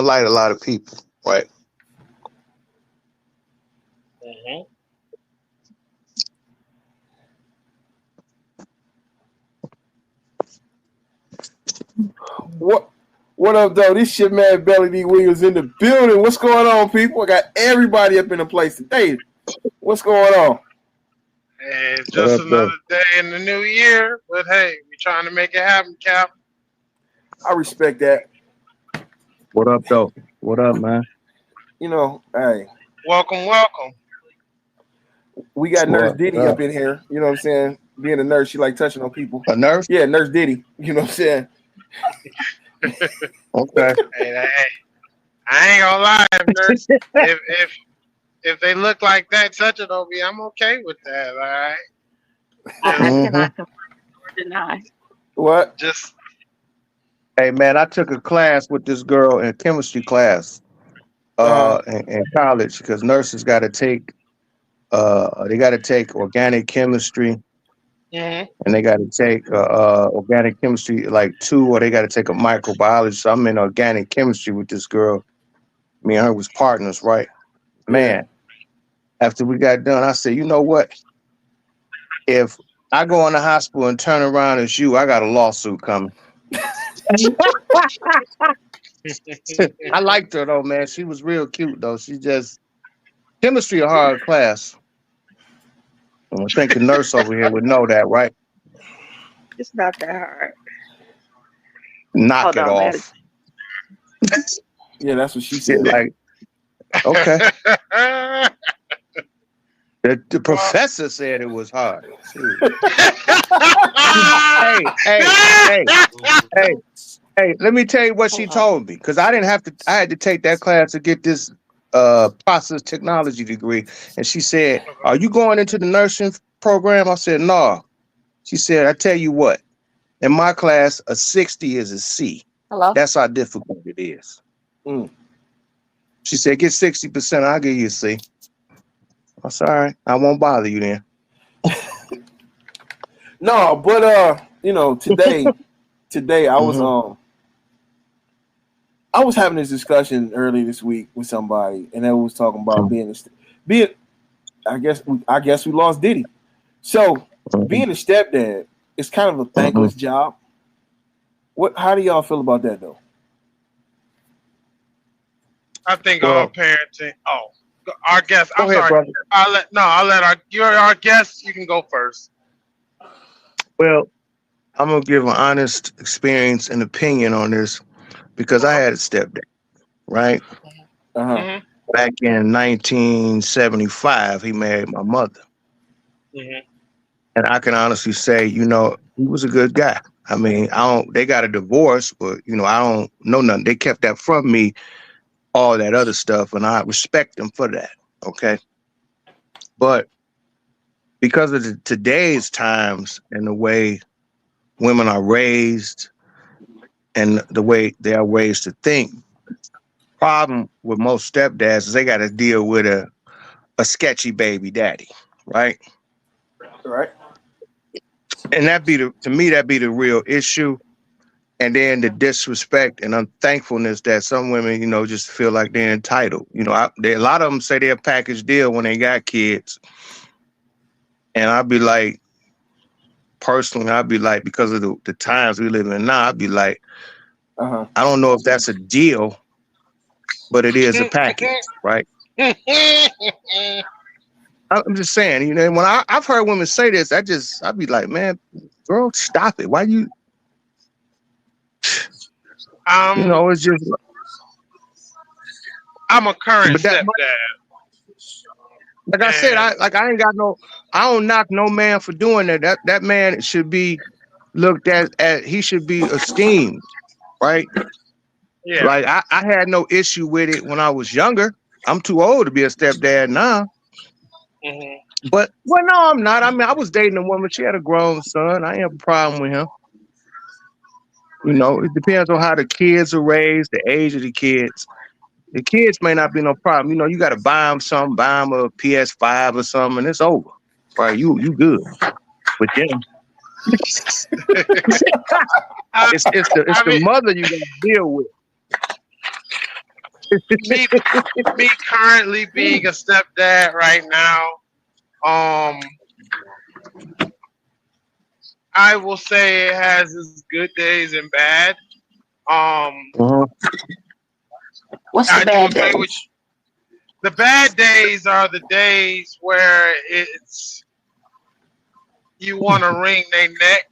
like a lot of people, right? Hmm. What what up, though? This shit, man, Belly D Williams in the building. What's going on, people? I got everybody up in the place today. What's going on? Hey, it's What just up, though? another day in the new year, but hey, we trying to make it happen, Cap. I respect that. What up, though? What up, man? Hey, Welcome, welcome. we got Nurse What Diddy up? up in here. You know what I'm saying? Being a nurse, she like touching on people. A nurse? Yeah, Nurse Diddy. You know what I'm saying? Okay. Hey, I ain't gonna lie, nurse. If they look like that, touching on me, I'm okay with that. All right, I just Mm-hmm. cannot confirm or deny. What? just Hey, man, I took a class with this girl in chemistry class Uh in college because nurses got to take they got to take organic chemistry hmm and they got to take organic chemistry like two, or they got to take a microbiology. So I'm in organic chemistry with this girl. Me and her was partners, right? yeah. Man, after we got done, I said, you know what? If I go in the hospital and turn around as you, I got a lawsuit coming. I liked her though, man. She was real cute though. She just chemistry a hard class. I think the nurse over here would know that, right? It's not that hard. Knock Hold it on, I off. Yeah, that's what she Yeah, said. like, okay. well, The professor said it was hard. Shoot. Hey, hey, hey, hey, hey, let me tell you what she hold on. told me. Because I didn't have to I had to take that class to get this process technology degree. And she said, are you going into the nursing program? I said, no. She said, I tell you what, in my class, a 60 is a C. Hello? That's how difficult it is. Mm. She said, get 60%, I'll give you a C. I said, all right, I won't bother you then. No, but today Hmm. I was having this discussion early this week with somebody, and they was talking about being. I guess we lost Diddy. So being a stepdad is kind of a Hmm. thankless job. What? How do y'all feel about that though? I think all Well, parenting. Oh, our guest. I'm go ahead, sorry. brother. I'll let our you're our guest. You can go first. Well, I'm gonna give an honest experience and opinion on this because I Okay. had a stepdad, right? Uh huh. hmm Back in 1975, he married my mother, hmm and I can honestly say, he was a good guy. I mean, I don't. They got a divorce, but I don't know nothing. They kept that from me, all that other stuff, and I respect them for that. Okay, but because of today's times and the way women are raised and the way they are raised to think, problem with most stepdads is they got to deal with a sketchy baby daddy, right? Right. And that be the to me that be the real issue. And then the disrespect and unthankfulness that some women, just feel like they're entitled. A lot of them say they're a package deal when they got kids, and I'd be like, personally, I'd be like, because of the times we live in now, I'd be like, Uh huh. I don't know if that's a deal, but it is a package, right? I'm just saying, when I've heard women say this, I'd be like, man, girl, stop it. Why you, um, it's just, I'm a current but that, stepdad, like I said, and I ain't got no, I don't knock no man for doing that. That man should be looked at he should be esteemed, right? yeah. Like I had no issue with it when I was younger. I'm too old to be a stepdad now. hmm But well, no, I'm not. I mean, I was dating a woman. She had a grown son. I ain't have a problem with him. It depends on how the kids are raised, the age of the kids. The kids may not be no problem. You got to buy them something, buy them a PS5 or something, and it's over. Right? You good. But then I, it's the I mean, mother you got to deal with. me, me currently being a stepdad right now, I will say it has its good days and bad. Mhm. What's the I do bad agree with days? the bad days are the days where it's you want to wring their neck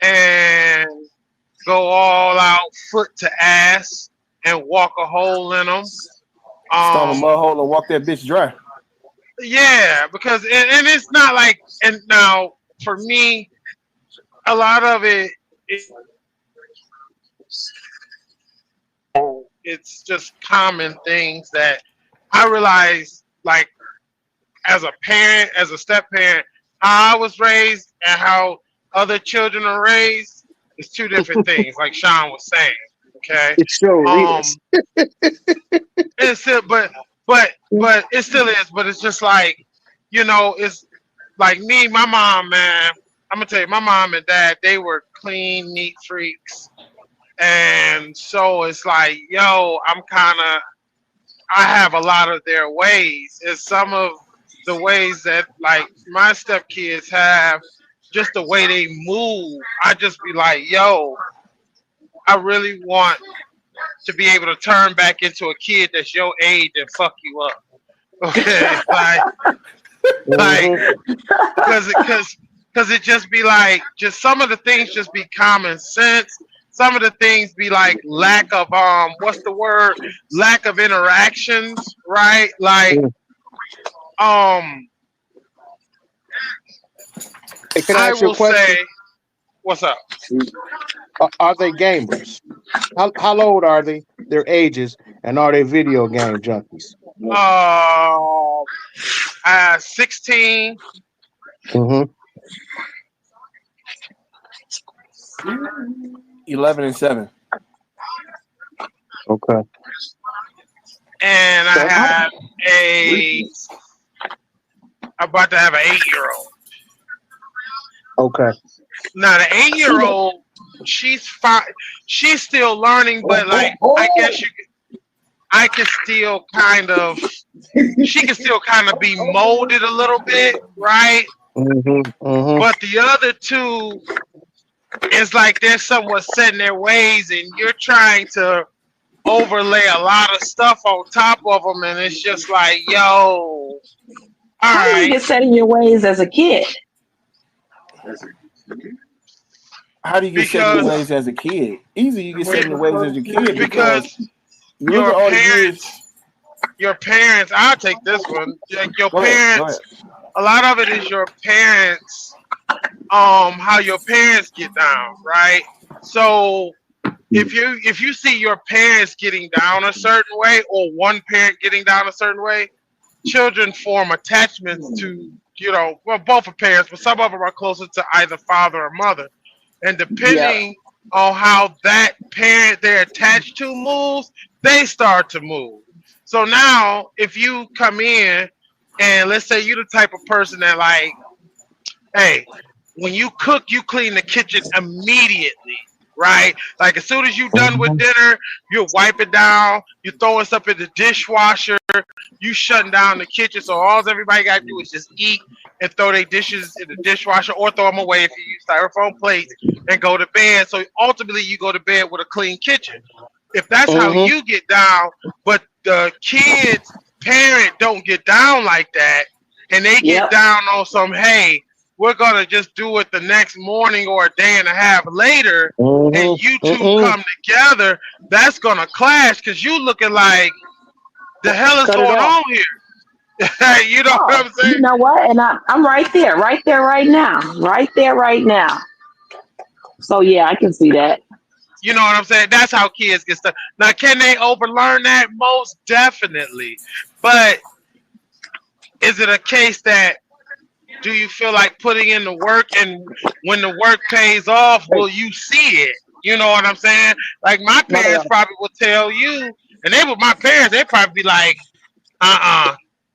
and go all out foot to ass and walk a hole in them. Stomp a Um, mud hole and walk that bitch dry. yeah, because and it's not like and now for me, a lot of it's just common things that I realize, like as a parent, as a step parent, how I was raised and how other children are raised is two different things. Like Sean was saying, okay. It sure Um, is. it's still, but it still is. But it's just like, it's like me, my mom, man. I'm gonna tell you, my mom and dad, they were clean, neat freaks, and so it's like, yo, I have a lot of their ways. And some of the ways that like my stepkids have, just the way they move, I just be like, yo, I really want to be able to turn back into a kid that's your age and fuck you up. Okay, like, Mhm. because it just be like, just some of the things just be common sense. Some of the things be like lack of what's the word? Lack of interactions, right? Like um, Hey, can I I ask you a will say, question? what's up? Are they gamers? How old are they? Their ages, and are they video game junkies? Uh, 16, Hmm. 11 and 7. Okay. and I Okay. have I'm about to have an 8-year-old. Okay. Now the 8-year-old, she's fine. She's still learning, but like I can still kind of, she can still kind of be molded a little bit, right? Hmm. Hmm. But the other two, it's like they're somewhat set in their ways, and you're trying to overlay a lot of stuff on top of them, and it's just like, yo, all How do you right, get set in your ways as a kid? How do you get set in your because ways as a kid? Easy, you get set in your ways as a kid because because you look at all the years. your parents, I'll take this one. Like your Go ahead. Go parents, ahead. a lot of it is your parents, how your parents get down, right? So if you see your parents getting down a certain way or one parent getting down a certain way, children form attachments to, well, both are parents, but some of them are closer to either father or mother. And Yep. depending on how that parent they're attached to moves, they start to move. So now, if you come in and let's say you're the type of person that like, hey, when you cook, you clean the kitchen immediately, right? Like as soon as you done with Hmm. dinner, you wipe it down, you throwing stuff in the dishwasher, you shutting down the kitchen. So all everybody got to do is just eat and throw their dishes in the dishwasher or throw them away if you use styrofoam plates and go to bed. So ultimately, you go to bed with a clean kitchen. If that's how Hmm. you get down, but the kids' parent don't get down like that, and they get Yep. down on some, hey, we're gonna just do it the next morning or a day and a half later, and Hmm. you two Hmm. come together, that's gonna clash because you looking like the hell is Cut it going off. on here? You know what Oh, I'm you saying? know what? And I'm right there, right now, right there, right now. So yeah, I can see that. You know what I'm saying? That's how kids get stuck. Now, can they overlearn that? Most definitely. But is it a case that do you feel like putting in the work, and when the work pays off, Hey, will you see it? You know what I'm saying? Like my no, parents probably would tell you, and they were my parents. They'd probably be like,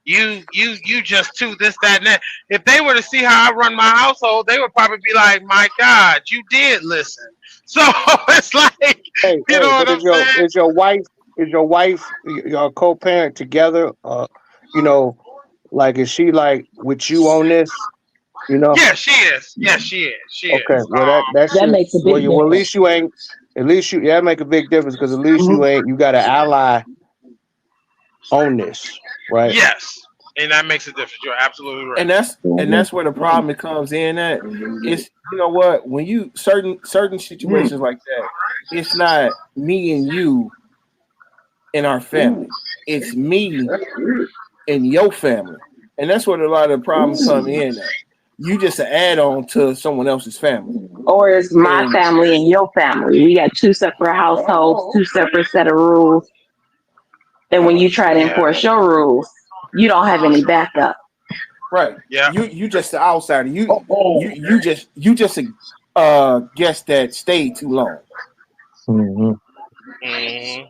you just too this, that, and that. If they were to see how I run my household, they would probably be like, my God, you did listen. So it's like, hey, you know hey, what but I'm saying? is your wife is your wife your co-parent together? You know, like is she like with you on this? You know? Yeah, she is. Yes, she is. She Okay. is. Well, that That should makes a well big you well at difference. least you ain't at least you yeah that make a big difference because at least Mhm. you ain't you got an ally on this, right? Yes, and that makes a difference. You're absolutely right. And that's where the problem comes in at. It's, you know what, when you certain situations like that, it's not me and you and our family. It's me and your family. And that's where a lot of the problem come in at. You just an add-on to someone else's family. Or it's my And family and your family. We got two separate households, two separate set of rules. And when you try to Yeah, enforce your rules, you don't have any backup. right, yeah. you just the outsider. You Oh. you you just a guest that stayed too long. Hmm. hmm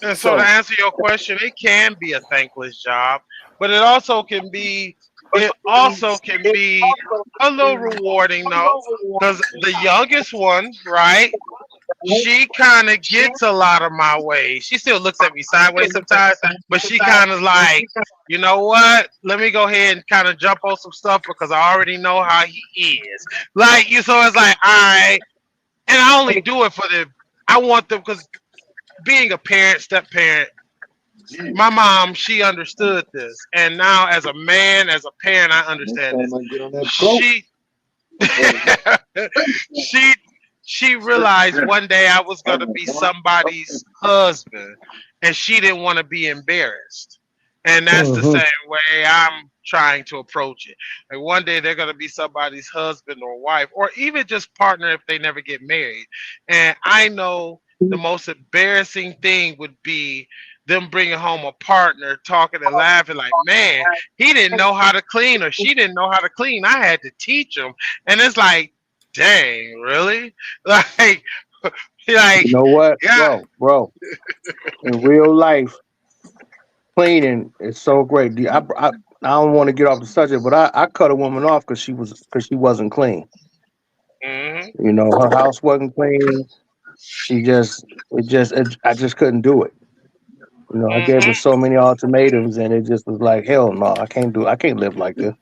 And so to So answer your question, it can be a thankless job, but it also can be a little rewarding though, because the youngest one, right? She kind of gets a lot of my ways. She still looks at me sideways sometimes, but she kind of like, you know what? Let me go ahead and kind of jump on some stuff because I already know how he is. Like you, so it's like, all right, and I only do it for the. I want them because being a parent, step parent, my mom, she understood this, and now as a man, as a parent, I Next understand time this. I get on that boat. She she she realized one day I was gonna be somebody's husband, and she didn't want to be embarrassed. And that's the Hmm. same way I'm trying to approach it. Like one day they're gonna be somebody's husband or wife, or even just partner if they never get married. And I know the most embarrassing thing would be them bringing home a partner, talking and laughing like, man, he didn't know how to clean or she didn't know how to clean. I had to teach him, and it's like, dang, really? Like, You like, know what, yeah. bro? In real life, cleaning is so great. I don't want to get off the subject, but I cut a woman off because she wasn't clean. hmm You know, her house wasn't clean. She just I just couldn't do it. You know, I gave her hmm so many ultimatums, and it just was like, hell no, I can't live like this.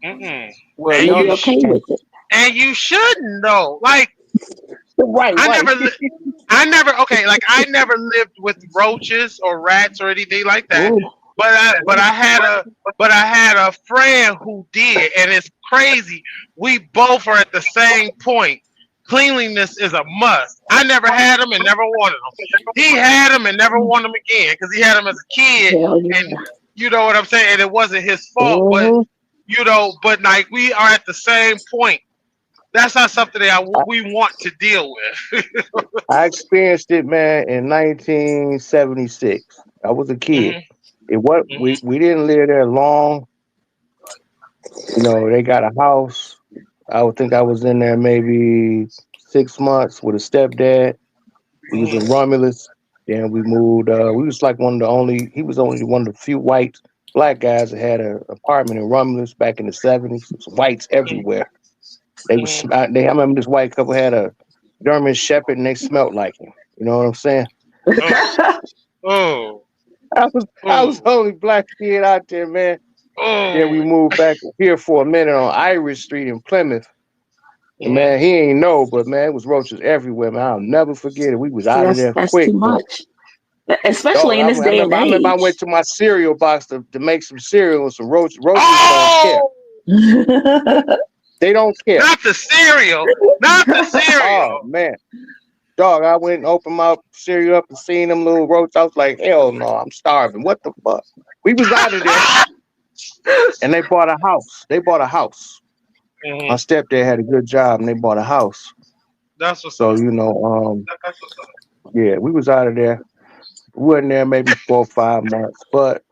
Mm-mm. well, And And y'all you're you know, sh- okay with it. and you shouldn't though. Like, Right, I right. never, li- I never lived with roaches or rats or anything like that. Ooh. But I had a friend who did, and it's crazy. We both are at the same point. Cleanliness is a must. I never had them and never wanted them. He had them and never wanted them again because he had them as a kid, Hell and yeah. you know what I'm saying. And it wasn't his fault, but Hmm. but like we are at the same point. That's not something we want to deal with. I experienced it, man, in 1976. I was a kid. hmm It what hmm we didn't live there long. You know, they got a house. I would think I was in there maybe 6 months with a stepdad. We was in hmm Romulus. Then we moved. We was like one of the only. He was only one of the few white black guys that had an apartment in Romulus back in the '70s. It was whites everywhere. They was. hmm I remember this white couple had a German Shepherd and they smelled like him. You know what I'm saying? Oh, oh, I was the oh, only black kid out there, man. Then we oh. moved back here for a minute on Irish Street in Plymouth. And hmm man, he ain't know, but man, it was roaches everywhere, man. I'll never forget it. We was See, out of that's there that's too quick, but much, especially dog, in this day and I remember I age. went to my cereal box to make some cereal and some roaches don't care. Oh, They don't care. not the cereal, not the Oh cereal. man. Dog, I went and opened my cereal up and seen them little roaches. I was like, hell no, I'm starving. What the fuck? We was out of there and they bought a house. They bought a house. My hmm stepdad had a good job and they bought a house. That's what's So, up. yeah, we was out of there. We wasn't there maybe 4 or 5 months. But,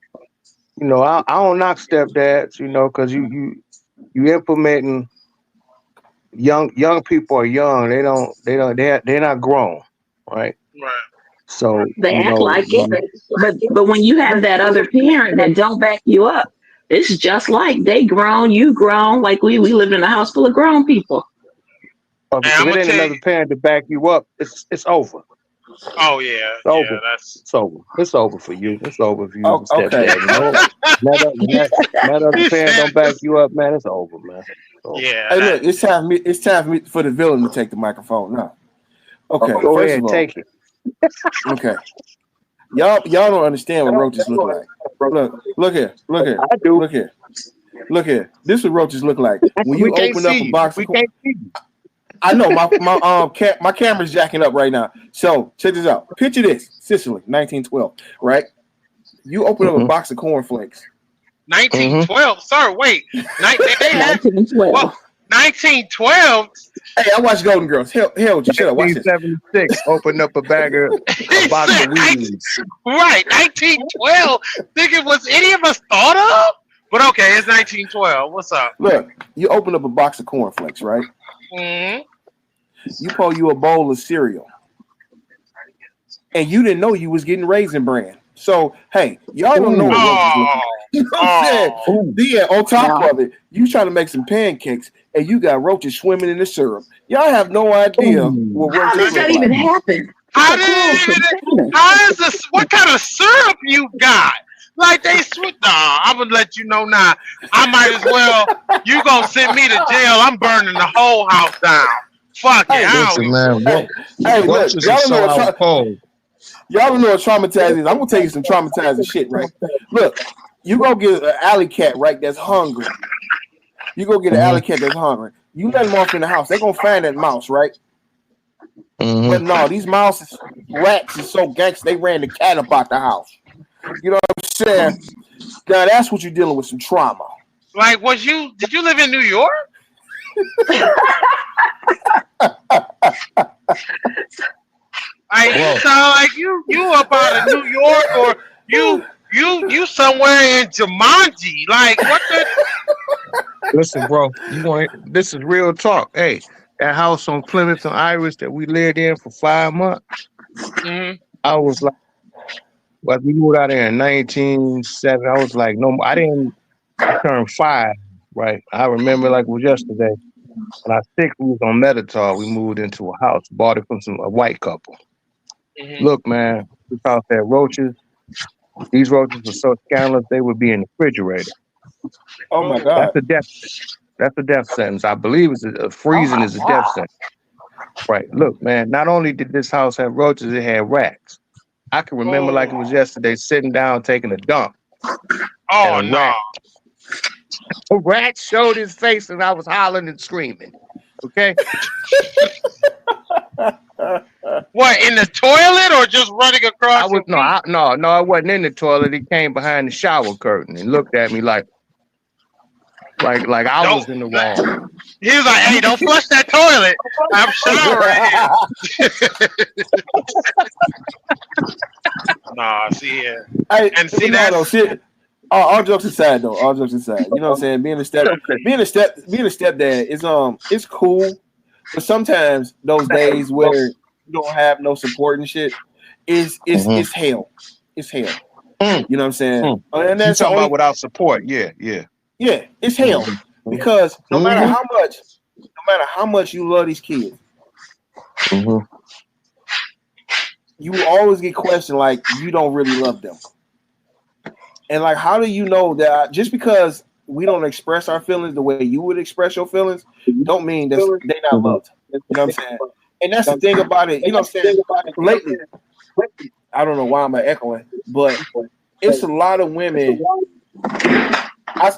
I don't knock stepdads, because you implementing young people are young. They're not grown, right? Right. So, They act like it, but when you have that other parent that don't back you up, it's just like they grown, you grown. Like we lived in a house full of grown people. And if I'm it gonna ain't tell you, another parent to back you up, it's over. Oh yeah, It's over. that's. It's over. It's over for you. It's over for you as Oh, a okay. stepdad. You know, when that other He parent said, don't back you up, man. It's over, man. It's over. yeah, Hey, that, look, it's time for me for the villain to take the microphone now. Okay, Go first ahead, of all, take it. okay, y'all don't understand what roaches look like. Look here, I do. look here. This is what roaches look like when We you can't open up see a you. box of. We can't see you. I know my camera's jacking up right now. So check this out. Picture this: Sicily, 1912. Right? You open up a Mhm. box of cornflakes. 1912. Sir, wait. They had 1912. well, 1912. Hey, I watch Golden Girls. Hell, you shut up. Watch this. 1976. Opened up a He box said of weeds. right, 1912. Thinking was any of us thought of? But okay, it's 1912. What's up? Look, you open up a box of cornflakes, right? Hmm. You pull you a bowl of cereal, and you didn't know you was getting Raisin Bran. So hey, y'all don't know what roaches look like. Oh, You know what I'm saying? oh. Then on top No. of it, you trying to make some pancakes, and you got roaches swimming in the syrup. Y'all have no idea what How roaches does look that like. even happen? How It's a did closed it even? container. How is this? What kind of syrup you got? Like they switch. Nah, I'm gonna let you know now. I might as well. You gonna send me to jail? I'm burning the whole house down. Fuck it. Hey, I don't Listen, even. man. Hey, look, Roaches are so out cold. y'all don't know what traumatizing is. I'm gonna tell you some traumatizing shit, right? Look, you go get an alley cat, right? That's hungry. You go get an alley cat that's hungry. You let them off in the house. They're gonna find that mouse, right? But no, these mouses, rats is so gangster. They ran the cat up out the house. You know what I'm saying? Now that's what you're dealing with, some trauma. Like, was you? Did you live in New York? Like, you sound like you up out of New York, or you somewhere in Jumanji. Like, what the? Listen, bro. This is real talk. Hey, that house on Plymouth and Iris that we lived in for 5 months. Mhm. I was like, well, we moved out there in 1970. I was like, no, I turned 5, right? I remember like it was yesterday. When I was 6, we was on Medital. We moved into a house, bought it from a white couple. Mhm. Look, man, this house had roaches. These roaches were so scandalous, they would be in the refrigerator. Oh my That's god. a death. That's a death sentence. I believe it's freezing is a death sentence. Right. Look, man, not only did this house have roaches, it had rats. I can remember like it was Oh, yesterday, sitting down taking a dump, oh and no. a rat showed his face, and I was hollering and screaming. Okay. What, in the toilet or just running I across was your feet? no, I wasn't in the toilet. He came behind the shower curtain and looked at me like I Don't. was in the wrong. He was like, "Hey, don't flush that toilet. I'm showering." Nah, see here. Hey, And see no, that's shit. All jokes aside, though. All jokes aside. You know what I'm saying? Being a stepdad is it's cool, but sometimes those days where you don't have no support and shit is hell. It's hell. Mm, You know what I'm saying? mm. And You that's the talking about only without support? Yeah, yeah. yeah, it's hell Mhm. because Mhm. no matter how much you love these kids, Mhm. you will always get questioned like you don't really love them. And like, how do you know that just because we don't express our feelings the way you would express your feelings, don't mean that they not loved. You know what I'm saying? And that's the thing about it. You know what I'm saying? Lately, I don't know why I'm echoing, but it's a lot of women.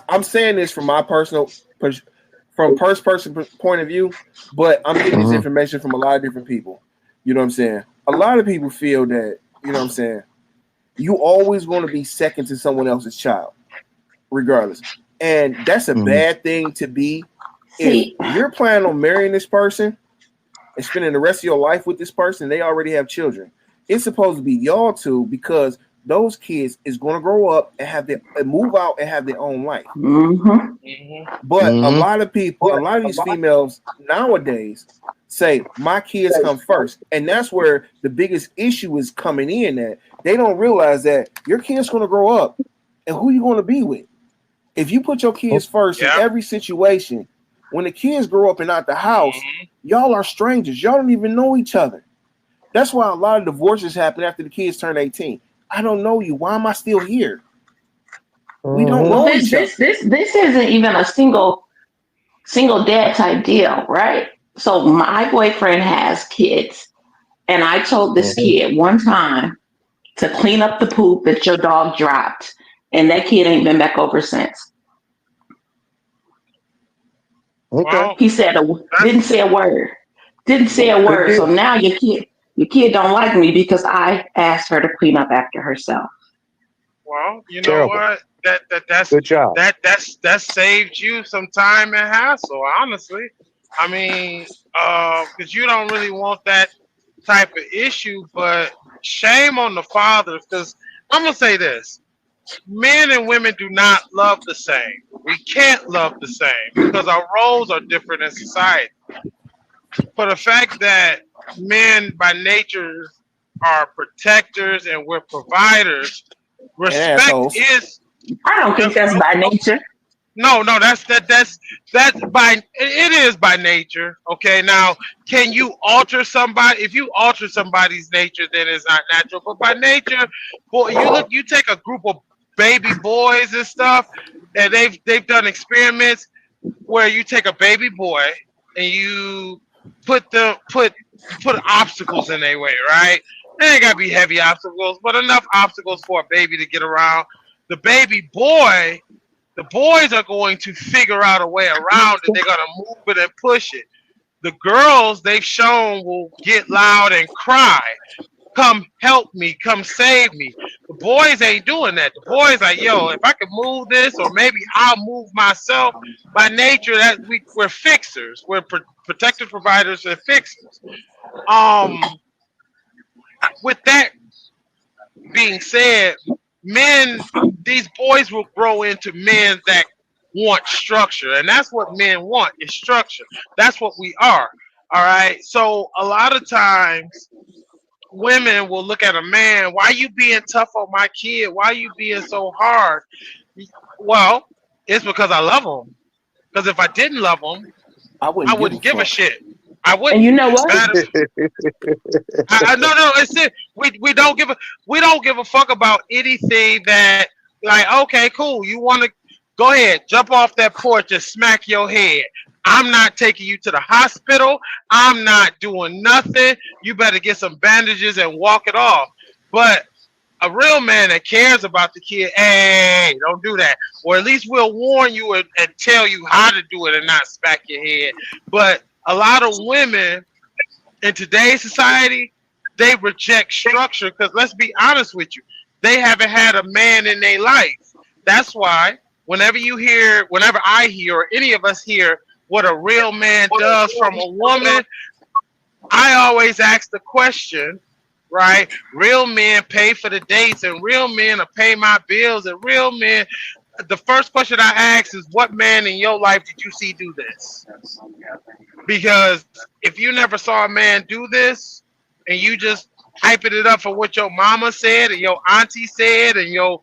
I'm saying this from my from first person point of view, but I'm getting this information from a lot of different people. You know what I'm saying? A lot of people feel that, you know what I'm saying, you always going to be second to someone else's child, regardless. And that's a bad thing to be. If you're planning on marrying this person and spending the rest of your life with this person, they already have children. It's supposed to be y'all two because those kids is going to grow up and move out and have their own life. But a lot of people, a lot of these females nowadays say my kids come first, and that's where the biggest issue is coming in. That they don't realize that your kids going to grow up, and who you going to be with. If you put your kids first in every situation, when the kids grow up and out the house, y'all are strangers. Y'all don't even know each other. That's why a lot of divorces happen after the kids turn 18. I don't know you. Why am I still here? We don't Well, know this each other. this this this isn't even a single dad type deal, right? So my boyfriend has kids, and I told this kid one time to clean up the poop that your dog dropped, and that kid ain't been back over since. Okay. Well, He said that's didn't say a word, didn't say a Good word. So deal. now your kid don't like me because I asked her to clean up after herself. well, you know Terrible. what? That's Good job. that saved you some time and hassle. Honestly, I mean, because you don't really want that type of issue. But shame on the father, because I'm gonna say this: men and women do not love the same. We can't love the same because our roles are different in society. For the fact that men by nature are protectors and we're providers, And respect assholes. is I don't think that's by nature. no, that's by it is by nature. Okay, now can you alter somebody? If you alter somebody's nature, then it's not natural. But by nature, boy, you take a group of baby boys and stuff, and they've done experiments where you take a baby boy and you put the put obstacles in their way, right? They ain't gotta be heavy obstacles, but enough obstacles for a baby to get around. The baby boy, the boys are going to figure out a way around it. They're gonna move it and push it. The girls they've shown will get loud and cry. Come help me, come save me. The boys ain't doing that. The boys like, yo, if I can move this, or maybe I'll move myself. By nature, that we're fixers. We're protective providers and fixers. Um, with that being said, men, these boys will grow into men that want structure, and that's what men want is structure. That's what we are. All right. So a lot of times women will look at a man, why you being tough on my kid? Why you being so hard? Well, it's because I love him. Because if I didn't love him, I I wouldn't give a wouldn't give a fuck. shit. I And you wouldn't. know what? Matter, I no, it's it. We don't give a fuck about anything that like. Okay, cool. You want to go ahead, jump off that porch and smack your head. I'm not taking you to the hospital. I'm not doing nothing. You better get some bandages and walk it off. But a real man that cares about the kid, hey, don't do that. Or at least we'll warn you and tell you how to do it and not smack your head. But a lot of women in today's society, they reject structure because let's be honest with you, they haven't had a man in their life. That's why whenever I hear, or any of us hear what a real man does from a woman, I always ask the question, right? Real men pay for the dates, and real men will pay my bills, and real men. The first question I ask is, what man in your life did you see do this? Because if you never saw a man do this, and you just hyping it up for what your mama said, and your auntie said, and your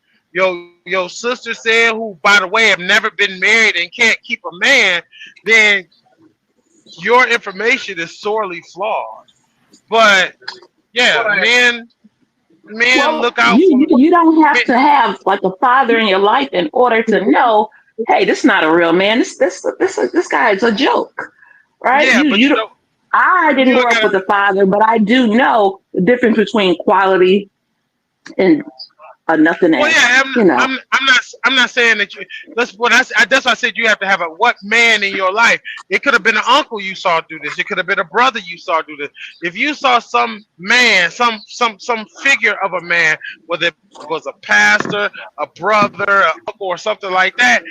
sister said, who by the way have never been married and can't keep a man, then your information is sorely flawed. But yeah, men Well, look out you, for you you don't have men. to have like a father in your life in order to know, hey, this is not a real man. This guy is a joke, right? Yeah, You but you don't. I didn't you grow don't up with gotta. a father, but I do know the difference between quality and nothing Well, else. yeah, You know. I'm not saying that you. That's why I said you have to have a what man in your life. It could have been an uncle you saw do this. It could have been a brother you saw do this. If you saw some man, some figure of a man, whether it was a pastor, a brother, an uncle, or something like that,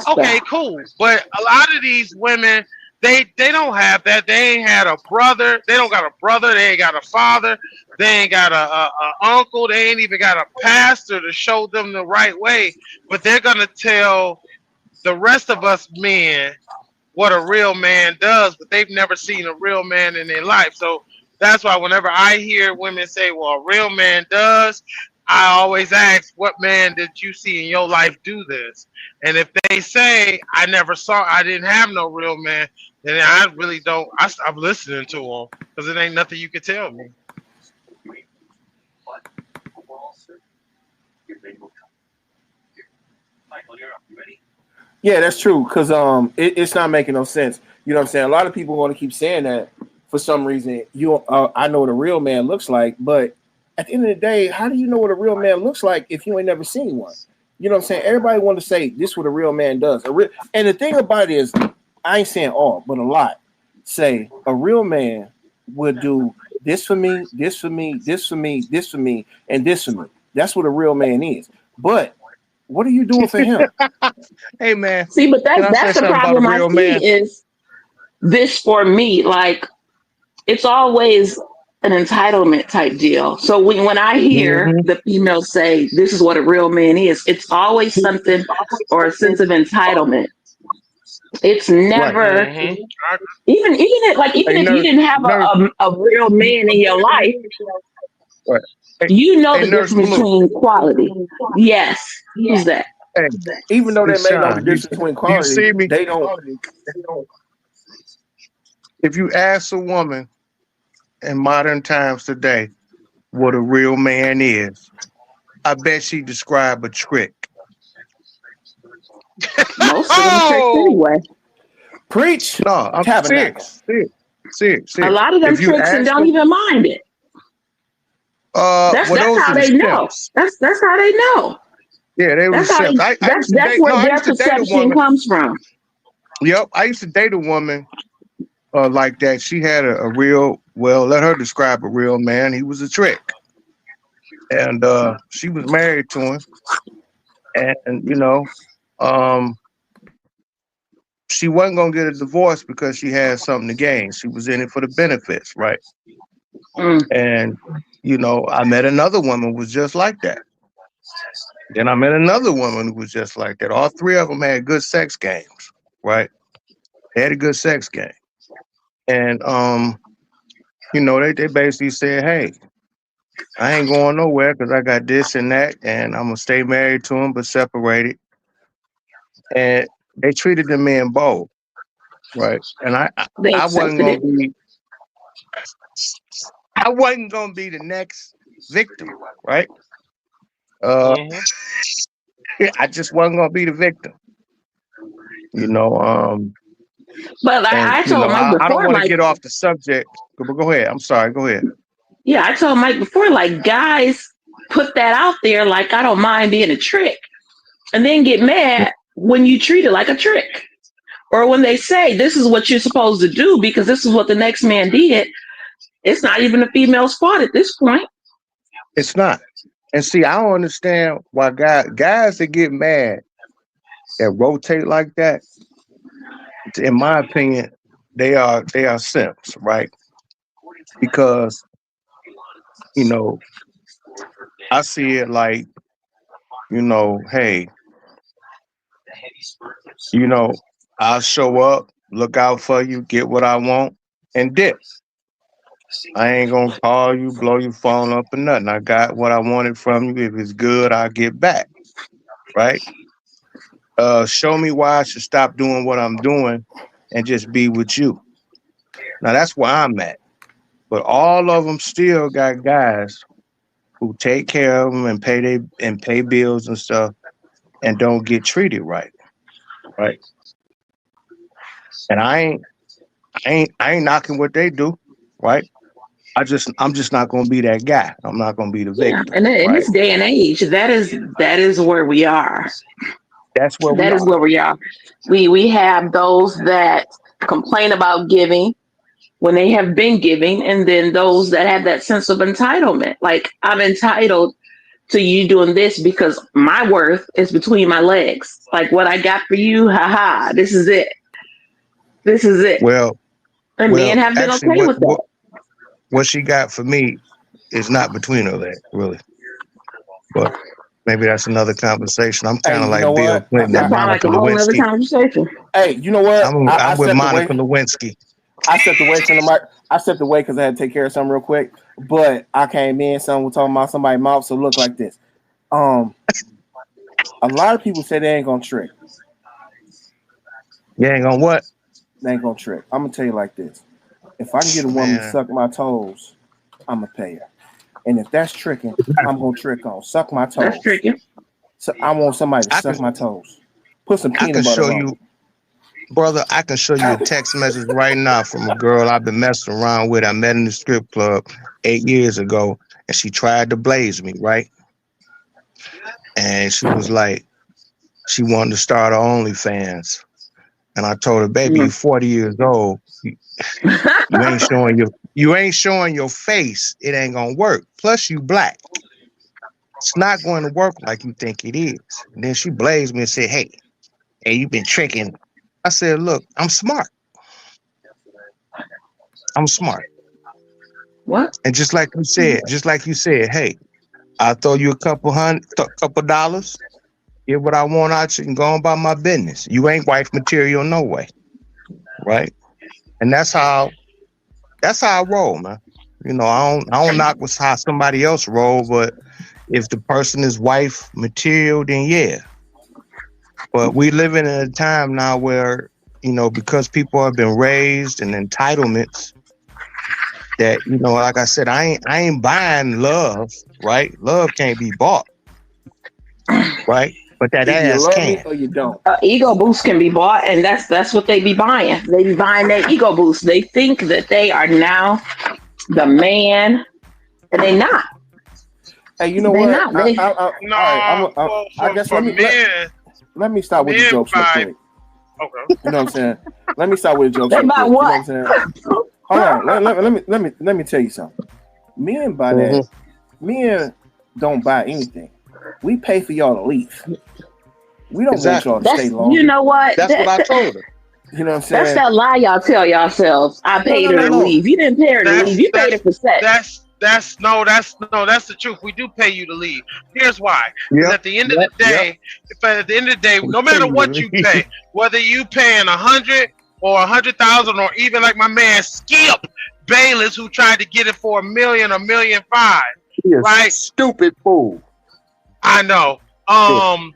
okay, Pastor. cool. But a lot of these women, they don't have that. They ain't had a brother. They don't got a brother. They ain't got a father. They ain't got a uncle. They ain't even got a pastor to show them the right way. But they're gonna tell the rest of us men what a real man does, but they've never seen a real man in their life. So that's why whenever I hear women say, "Well, a real man does," I always ask, "What man did you see in your life do this?" And if they say, I didn't have no real man," then I really don't. I stop listening to them because it ain't nothing you can tell me. Yeah, that's true. Because it's not making no sense. You know what I'm saying? A lot of people want to keep saying that for some reason. I know what a real man looks like, but at the end of the day, how do you know what a real man looks like if you ain't never seen one? You know what I'm saying? Everybody want to say this is what a real man does. And the thing about it is, I ain't saying all, but a lot say a real man would do this for me, this for me, this for me, this for me, and this for me. That's what a real man is. But what are you doing for him? Hey man, See, but can I say that's the something about a problem I real see man? is this for me. Like it's always an entitlement type deal. So when I hear Hmm. the females say this is what a real man is, it's always something or a sense of entitlement. It's Right. never even Hey if you nurse, didn't have nurse. a real man in your life, Right. Hey, you know hey the nurse difference Blue. between quality. Yes. Who's that? Hey, Even though they it's may know the Sean. difference between You quality, see me? they don't. If you ask a woman in modern times today what a real man is, I bet she describe a trick. Most of them tricks Oh, anyway. Preach No, I'm tabernacle. serious, serious, serious, A serious. lot of them If you tricks and ask don't them, even mind it. well, That's those how are the they know. simps. That's how they know. Yeah, they were the That's how simps. they I used to that's date. No, where I their used to date a perception woman. comes from. Yep, I used to date a woman like that. She had a real. Well, let her describe a real man. He was a trick, and she was married to him, and um, she wasn't gonna get a divorce because she had something to gain. She was in it for the benefits, right? Mm. And I met another woman who was just like that. Then I met another woman who was just like that. All three of them had good sex games, right? They had a good sex game. And they basically said, hey, I ain't going nowhere because I got this and that, and I'm gonna stay married to him but separated. And they treated the men bold, right? And They I wasn't accepted gonna it. be I wasn't gonna be the next victim, right? Uh hmm. I just wasn't gonna be the victim, you know. But And I told Mike I don't before, want to like, get off the subject. But go ahead. I'm sorry. Go ahead. yeah, I told Mike before, like, guys put that out there, like, I don't mind being a trick, and then get mad when you treat it like a trick. Or when they say this is what you're supposed to do because this is what the next man did. It's not even a female's fault at this point. It's not. And see, I don't understand why guys that get mad that rotate like that. In my opinion, they are simps, right? Because you know I see it like hey, you know I'll show up, look out for you, get what I want, and dip. I ain't gonna call you, blow your phone up or nothing. I got what I wanted from you. If it's good, I'll get back. Right? Show me why I should stop doing what I'm doing and just be with you. Now that's where I'm at. But all of them still got guys who take care of them and pay bills and stuff and don't get treated right. Right? And I ain't knocking what they do. Right? I'm just not gonna be that guy. I'm not gonna be the Yeah, victim. and in Right? this day and age, that is where we are. That's where we That is are. where we are. We have those that complain about giving when they have been giving, and then those that have that sense of entitlement. Like I'm entitled to you doing this because my worth is between my legs. Like what I got for you, haha, this is it. This is it. Well, And men have been actually, okay with that. what she got for me is not between her legs, really. But maybe that's another conversation. I'm Hey, kind of you know like Bill what? Clinton That and sounds like Monica a whole other Lewinsky. conversation. Hey, you know what? I I'm with stepped away. Monica Lewinsky. I stepped away from the mic. I stepped away because I had to take care of something real quick. But I came in. Someone was talking about somebody's mouth, so look like this. Um, a lot of people say they ain't gonna trick. You ain't gonna what? They ain't gonna trick. I'm gonna tell you like this. If I can get a woman to Man, suck my toes, I'm gonna pay her. And if that's tricking, I'm gonna trick on. Suck my toes. That's tricky. So I want somebody to I suck can my toes. Put some I peanut can show butter on you, brother. I can show you a text message right now from a girl I've been messing around with. I met in the strip club 8 years ago, and she tried to blaze me, right? And she was like, she wanted to start her OnlyFans, and I told her, baby, you're 40 years old. You ain't showing your face. It ain't gonna work. Plus, you black. It's not going to work like you think it is. And then she blazed me and said, hey, you've been tricking. I said, look, I'm smart. I'm smart. What? And just like you said, hey, I'll throw you a couple dollars, get what I want out you and go on about my business. You ain't wife material no way. Right? And that's how I roll, man. You know, I don't knock with how somebody else roll, but if the person is wife material, then yeah. But we living in a time now where, you know, because people have been raised in entitlements, that, you know, like I said, I ain't buying love, right? Love can't be bought, right? But that either you ass love me can. or you don't. Ego boost can be bought, and that's what they be buying. They be buying that ego boost. They think that they are now the man, and they not. Hey, you know They what? not. They All right, I guess for men, let me start with the men jokes real buy. quick. Okay. You know what I'm saying? Let me start with the jokes they real buy quick. You know what I'm what? saying? Hold on. Let me tell you something. Men buy that. Men don't buy anything. We pay for y'all to leave. We don't want Exactly. y'all to stay That's longer. you know what. That's what I told her. You know what I'm That's saying? that lie y'all tell yourselves. I paid her to No. leave. You didn't pay her to leave. That's You paid her for sex. that's the truth. We do pay you to leave. Here's why. Because Yep. at the end of the day, We no pay matter you to what you leave. pay, whether you paying 100 or 100,000, or even like my man Skip Bayless, who tried to get it for $1.5 million, He is right? stupid fool. I know. And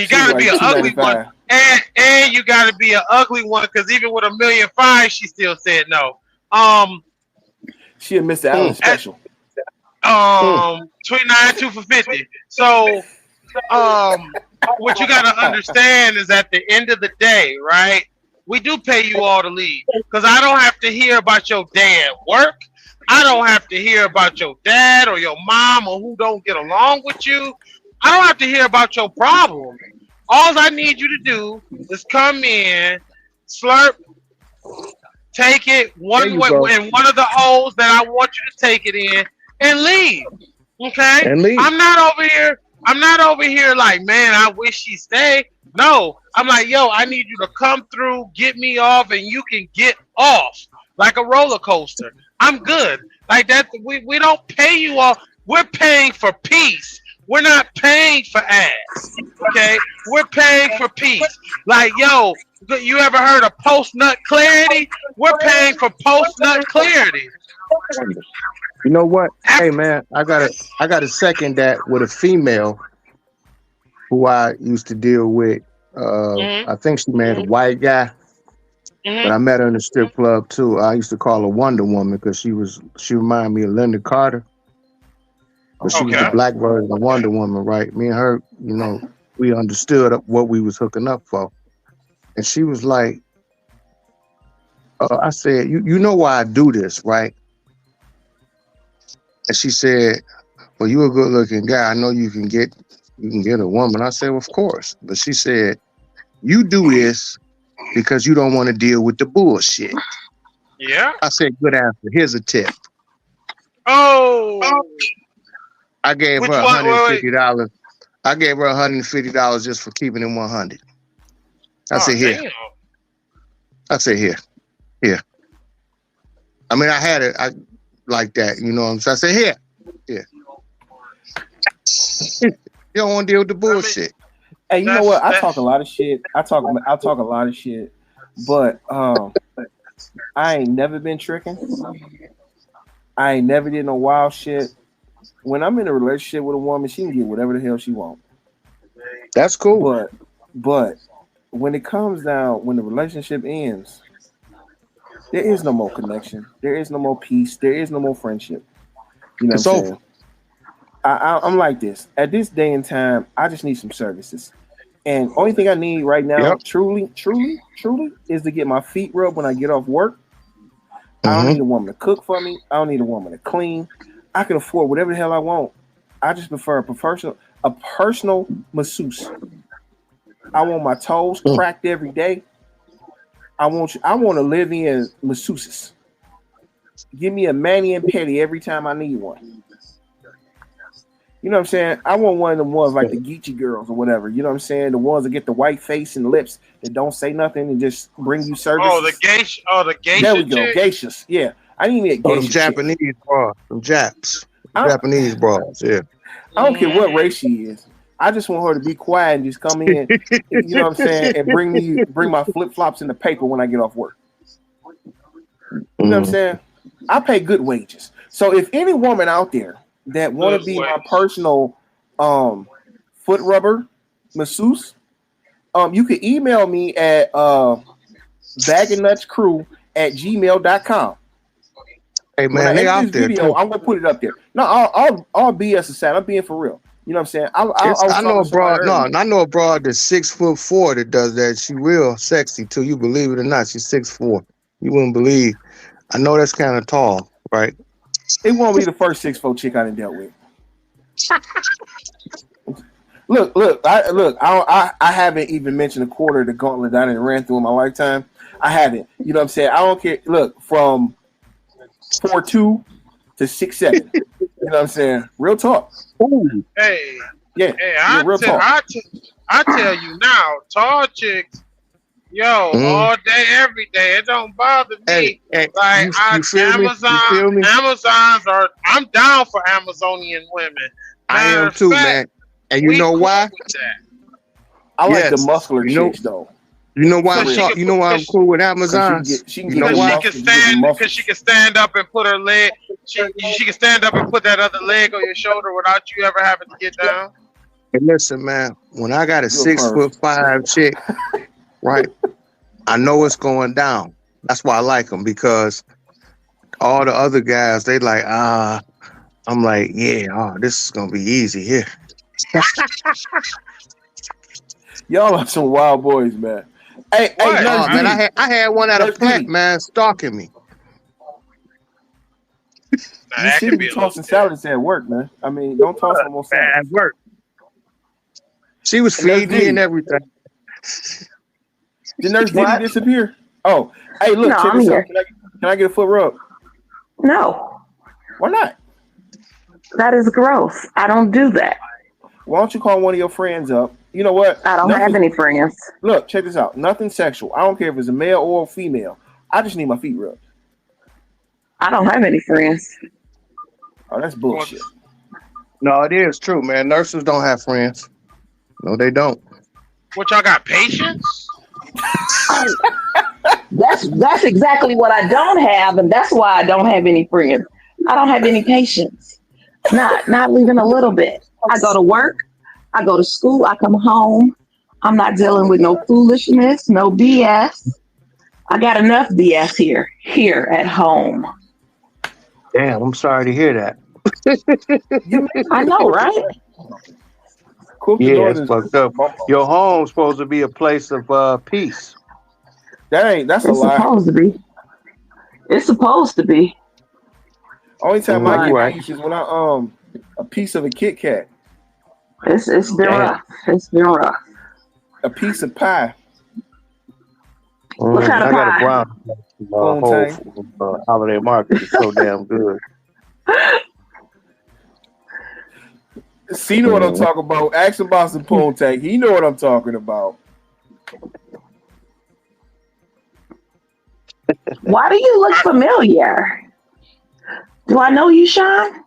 you She was gotta like be an ugly one, $2.95. and you gotta be an ugly one, because even with $1.5 million, she still said no. She a Mr. Allen special. 29 2 for 50. So what you gotta understand is, at the end of the day, right? We do pay you all to leave, because I don't have to hear about your day at work. I don't have to hear about your dad or your mom, or who don't get along with you. I don't have to hear about your problems. All I need you to do is come in, slurp, take it There one you way go. in one of the holes that I want you to take it in, and leave. Okay? And leave. I'm not over here. I'm not over here like, man, I wish she stayed. No, I'm like, yo, I need you to come through, get me off, and you can get off like a roller coaster. I'm good. Like that. We don't pay you all. We're paying for peace. We're not paying for ass. Okay? We're paying for peace. Like, yo, you ever heard of post nut clarity? We're paying for post nut clarity. You know what? Hey man, I gotta second that with a female who I used to deal with. Mm-hmm. I think she married a white guy, but I Mm-hmm. met her in the strip club too. I used to call her Wonder Woman because she reminded me of Linda Carter, but she was the Okay. black version of Wonder Woman, right? Me and her, you know, we understood what we was hooking up for. And she was like, I said, you know why I do this, right? And she said, well, you a good looking guy. I know you can get a woman. I said, well, of course. But she said, you do this because you don't want to deal with the bullshit. Yeah. I said, good answer. Here's a tip. Oh. I gave her Which one? Wait. $150. I gave her $150 just for keeping it 100. I Oh, said, here. damn. I said, here. I mean, I had it like that, you know what I'm saying? I said, here. You don't want to deal with the bullshit. Hey, you know what? I talk a lot of shit. I talk a lot of shit, but I ain't never been tricking. I ain't never did no wild shit. When I'm in a relationship with a woman, she can get whatever the hell she wants. That's cool. But when it comes down, when the relationship ends, there is no more connection. There is no more peace. There is no more friendship. You know It's what I'm over. saying? I'm like this. At this day and time, I just need some services. And only thing I need right now, Yep. truly, truly, truly, is to get my feet rubbed when I get off work. I don't need Mm-hmm. a woman to cook for me. I don't need a woman to clean. I can afford whatever the hell I want. I just prefer a personal masseuse. I want my toes cracked every day. I want to live in masseuses. Give me a mani and pedi every time I need one. You know what I'm saying? I want one of them ones like the Geechee girls or whatever. You know what I'm saying? The ones that get the white face and lips that don't say nothing and just bring you Oh, the services. geisha. Oh, the There geisha we go, chick. geishas. Yeah, I need me a Oh, them geisha chick. Japanese bras, them Japs, I, Japanese bras. Yeah. I don't care what Mhm. race she is. I just want her to be quiet and just come in. You know what I'm saying? And bring my flip flops in the paper when I get off work. You know what I'm Mm. saying? I pay good wages. So if any woman out there that want Good to be my ways. personal foot rubber masseuse, you can email me at bagandnutscrew@gmail.com. Hey When man, I they edit out this there video, too. I'm gonna put it up there. No, all BS aside, I'm being for real. You know what I'm saying? I was I know talking a to somebody broad. No, earlier. I know a broad that's 6'4" that does that. She real sexy too. You believe it or not, she's 6'4". You wouldn't believe. I know that's kind of tall, right? It won't be the first 6'4" chick I done dealt with. I haven't even mentioned a quarter of the gauntlet that I done ran through in my lifetime. I haven't. You know what I'm saying? I don't care. Look, from 4'2" to 6'7". You know what I'm saying? Real talk. Ooh. Hey, Yeah, hey, yeah, real talk. I tell you now, tall chicks, yo, Mm. all day, every day. It don't bother Hey, me. hey, Like you feel me? You feel me? Amazons are. I'm down for Amazonian women. I Matter am of too, fact, man. And you we know cool why? with that. I like the Yes. muscular You know. chicks though, You know why for Cause I'm she real, can talking. You put, know why I'm cool with because Amazons. she can You get know them why? cause she muscles. can stand up and put her leg. She can stand up and put that other leg on your shoulder without you ever having to get down. Hey, listen, man. When I got a You're a six perv. foot five chick, right? I know it's going down. That's why I like them because all the other guys, they like, I'm like, yeah, this is gonna be easy here. Y'all are some wild boys, man. Hey, What? Nurse Oh man, D, I had one at a Nurse plant, D, man, stalking me. Now you that could shouldn't be be a little tossing scary. salads at work, man. I mean, don't toss no more Man, at salads. work. She was And Nurse feeding me and D, everything. did Nurse Diddy What? disappear? Oh, hey, No, look, check I'm this out. here. Can I get a foot rub? No, Why not? that is gross. I don't do that. Why don't you call one of your friends up? You know what? I don't have Nothing. any friends. Look, check this out. Nothing sexual. I don't care if it's a male or a female. I just need my feet rubbed. I don't have any friends. Oh, that's Well, bullshit. No, it is true, man. Nurses don't have friends. No, they don't. what y'all got patience? Oh, that's exactly what I don't have, and that's why I don't have any friends. I don't have any patience. Not even a little bit. I go to work, I go to school, I come home. I'm not dealing with no foolishness, no BS. I got enough BS here at home. Damn, I'm sorry to hear that. You made I it. know, right? Cook the Yeah, it's Northern fucked up. Bumbo. Your home's supposed to be a place of peace. That's a It's lie. supposed to be. It's supposed to be. Only time I You But get right. peace is when I a piece of a Kit Kat, it's been Damn. rough. It's been rough. a piece of pie, What kind of I got a pie? brown from Whole poontang. Foods, Holiday Market. It's so damn good. See, you know what I'm Mhm. talking about. Ask him about some poontang. He know what I'm talking about. Why do you look familiar? Do I know you, Sean?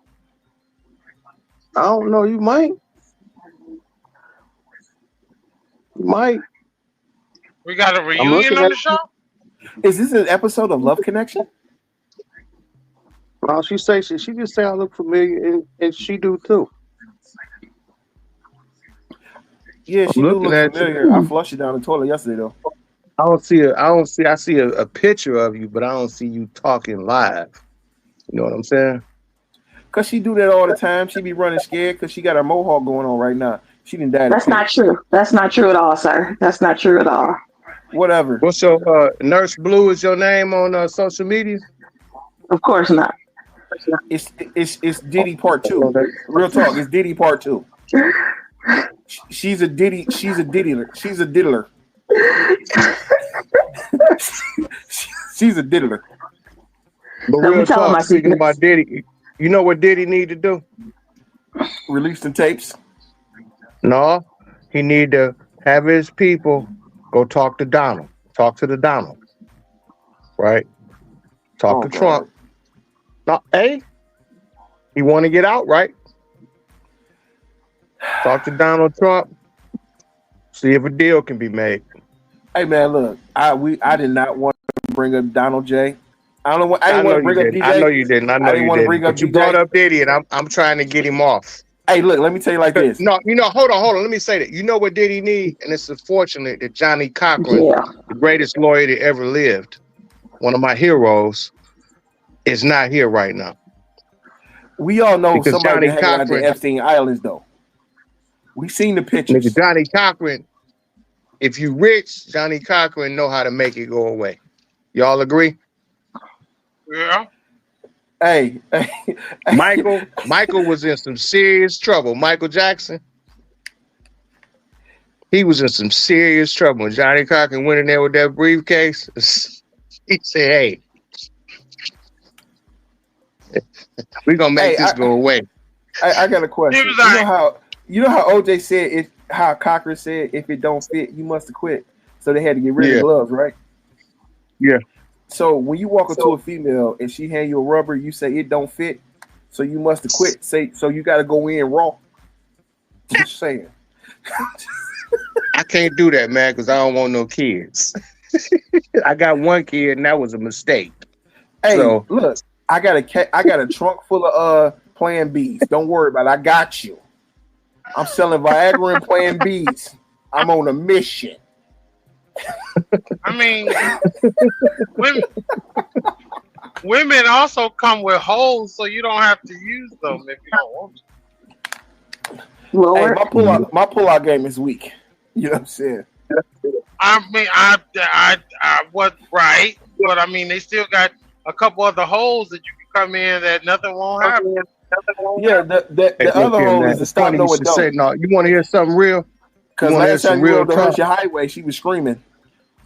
I don't know. You might. You might. We got a I'm reunion looking on at the show. you. Is this an episode of Love Connection? Well, she just say I look familiar, and she do too. Yeah, I'm she do looking look at you. familiar. I flushed it down the toilet yesterday though. I don't see a. I don't see. I see a picture of you, but I don't see you talking live. You know what I'm saying? Cause she do that all the time. She be running scared because she got her mohawk going on right now. She didn't die. That's not true. That's not true at all, sir. That's not true at all. Whatever. What's your Nurse Blue is your name on social media? Of course not. It's Diddy Part 2. Real talk. It's Diddy Part 2. She's a Diddy. She's a diddler. She's a diddler. She's a diddler. But real talk, speaking about Diddy, you know what Diddy need to do? Release the tapes. No, he need to have his people go talk to Donald. Talk to the Donald. Right? Talk to Trump. No, hey, he want to get out, right? Talk to Donald Trump. See if a deal can be made. Hey man, look, I did not want to bring up Donald J. I didn't want to bring up DJ. I know you didn't. I didn't want to bring up DJ. You brought up Diddy, and I'm trying to get him off. Hey, look, let me tell you like this. No, hold on. Let me say that. You know what Diddy need? And it's unfortunate that Johnny Cochran, the greatest lawyer that ever lived, one of my heroes, is not here right now. We all know because somebody that hang out the Epstein Islands, though. We seen the pictures. Nigga, Johnny Cochran, if you rich, Johnny Cochran know how to make it go away. Y'all agree? Yeah. Hey. Michael was in some serious trouble. Michael Jackson. He was in some serious trouble. When Johnny Cochran went in there with that briefcase, he said, hey, we're gonna make this go away. I got a question. You know how OJ said how Cochran said if it don't fit, you must have quit. So they had to get rid of the gloves, right? Yeah. So when you walk up to a female and she hand you a rubber, you say it don't fit, so you must have quit. Say so you got to go in raw. Just saying. I can't do that, man, because I don't want no kids. I got one kid, and that was a mistake. Hey, so, look, I got a trunk full of Plan Bs. Don't worry about it. I got you. I'm selling Viagra and Plan Bs. I'm on a mission. I mean, women also come with holes, so you don't have to use them if you don't want to. Hey, my pull-out game is weak. You know what I'm saying? I mean, I was right, but I mean, they still got a couple other holes that you can come in that nothing won't happen. Yeah, the other hole is the stop no it don't. No, you want to hear something real? Because last time you rode the Hershey Highway, she was screaming.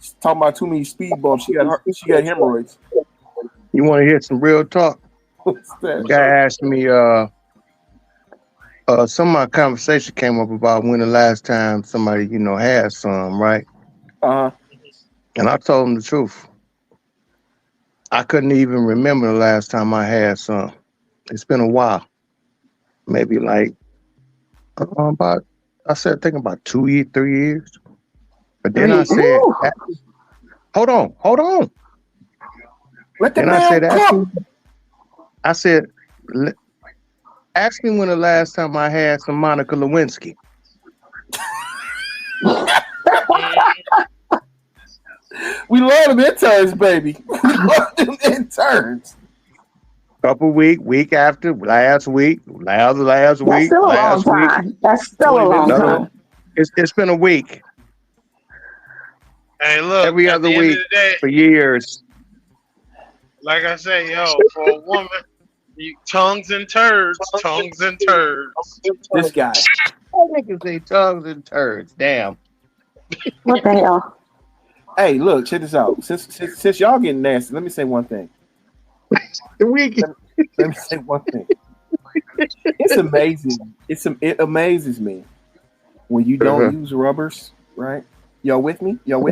She's talking about too many speed bumps. She got hemorrhoids. You want to hear some real talk? The guy asked me, some of my conversation came up about when the last time somebody, had some, right? Uh-huh. And I told him the truth. I couldn't even remember the last time I had some. It's been a while. Maybe like about 2 years, 3 years. But then I said, hold on. Let the man cook. I said, ask me when the last time I had some Monica Lewinsky. We love them interns, baby. We love them interns. Couple week after, last week. That's still a long time. That's still a long time. It's been a week. Hey, look. Every other week for years. Like I say, for a woman, tongues and turds. This guy. I think say tongues and turds. Damn. What the hell? Hey, look, check this out. Since y'all getting nasty, let me say one thing. Let me say one thing. It's amazing. It amazes me when you don't use rubbers, right? Y'all with me? I'm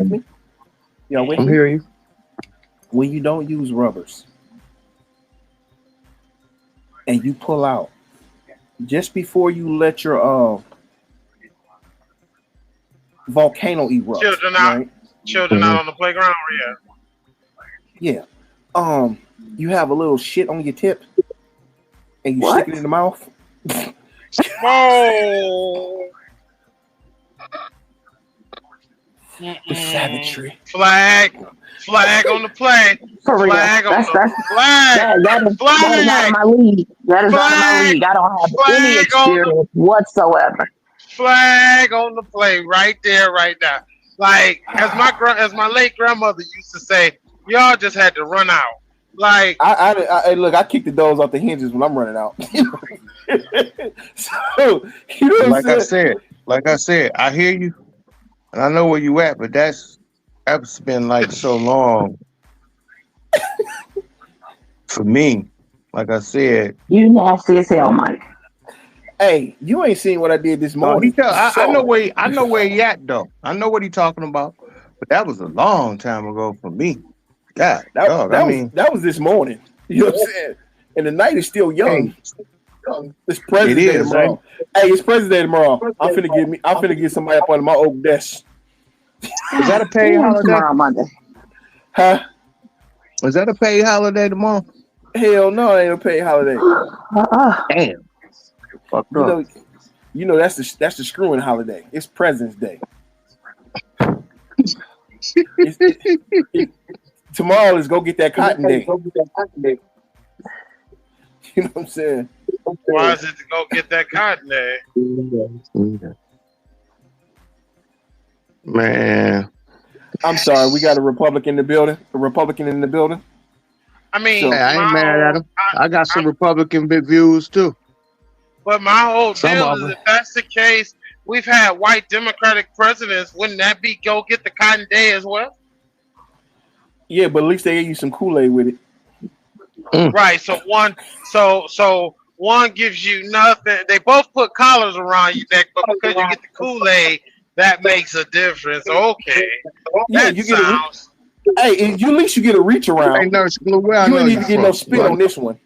hearing you. When you don't use rubbers and you pull out just before you let your volcano erupt. Children out on the playground, yeah. You have a little shit on your tip and you stick it in the mouth. Whoa! The savagery. Flag on the play. For real. Flag on the flag. That is not in my league. That is out of my Flag, league. I don't have any flag on the experience whatsoever. flag on the play right there, right now. Like as my late grandmother used to say, y'all just had to run out. Like Look, I kick the doors off the hinges when I'm running out. So you know what I'm saying? Like I said, I hear you and I know where you at, but that's been like so long for me. Like I said, You nasty as hell, Mike. Hey, you ain't seen what I did this no, morning. I know where he at though. I know what he talking about, but that was a long time ago for me. God, dog. I mean, that was this morning. You know what I'm saying? And the night is still hey, young. It's President's it Day is, ain't tomorrow. Hey, it's President's Day tomorrow. I'm finna get somebody up under my oak desk. Is that a paid holiday? Tomorrow, Monday. Huh? Is that a paid holiday tomorrow? Hell no, it ain't a paid holiday. Damn, fucked up. You know that's the screwing holiday. It's President's Day. Tomorrow is go get that cotton day. You know what I'm saying? why is it to go get that cotton there? Man, I'm sorry, we got a Republican in the building. I mean, So- hey, I ain't mad at him. I got some Republican big views too. but my whole Some deal of is them. if that's the case, we've had white Democratic presidents. Wouldn't that be go get the cotton day as well? Yeah, but at least they gave you some Kool-Aid with it. Right. So one gives you nothing. They both put collars around your neck, but because you get the Kool-Aid, that makes a difference. Okay. Yeah, That you get sounds. Hey, and at least you get a reach around. Ain't no where I You know ain't you even get from. no spit on this one.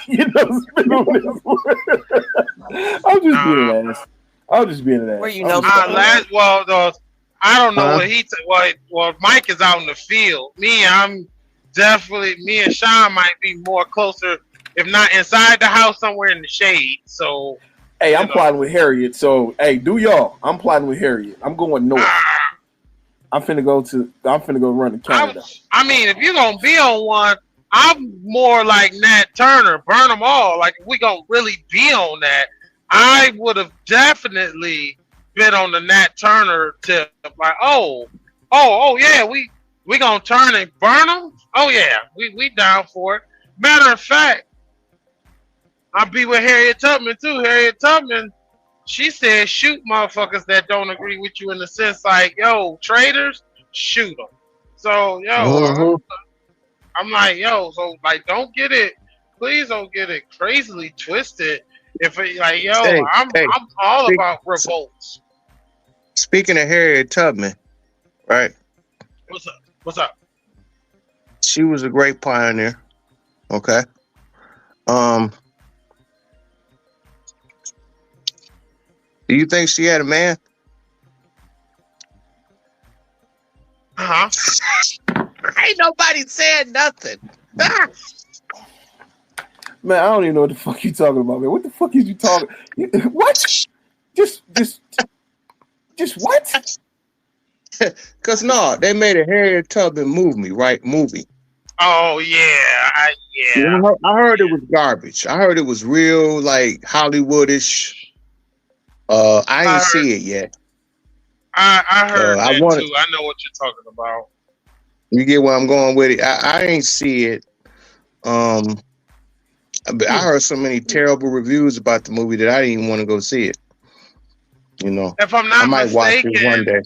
You know, spit on this one. I'm just being an ass. Where you know I don't know Huh? what he. Well, Mike is out in the field. Me and Sean might be more closer, if not inside the house, somewhere in the shade. So, Hey, I'm plotting with Harriet. So, hey, do y'all? I'm plotting with Harriet. I'm going north. I'm finna go run to Canada. I mean, if you're gonna be on one, I'm more like Nat Turner, burn them all. Like if we gonna really be on that, I would have definitely been on the Nat Turner tip. Like, oh yeah, we gonna turn and burn them. Oh yeah, we down for it. Matter of fact, I'll be with Harriet Tubman too. Harriet Tubman, she said, shoot motherfuckers that don't agree with you in the sense like, yo, traitors, shoot them. So, I'm like, yo, so like, don't get it, please don't get it crazily twisted. If it, like, yo, I'm all about revolts. Speaking of Harriet Tubman, right? What's up? She was a great pioneer. Okay. Do you think she had a man? Ain't nobody said nothing. Man, I don't even know what the fuck you talking about, man. What the fuck is you talking? What? Just what? Cause no, they made a Harriet Tubman movie. Oh yeah, I heard it was garbage. I heard it was real like Hollywoodish. I ain't see it yet. I heard that too. I know what you're talking about. You get where I'm going with it. I ain't see it. I heard so many terrible reviews about the movie that I didn't even want to go see it. You know, if I'm not I might mistaken, watch it one day.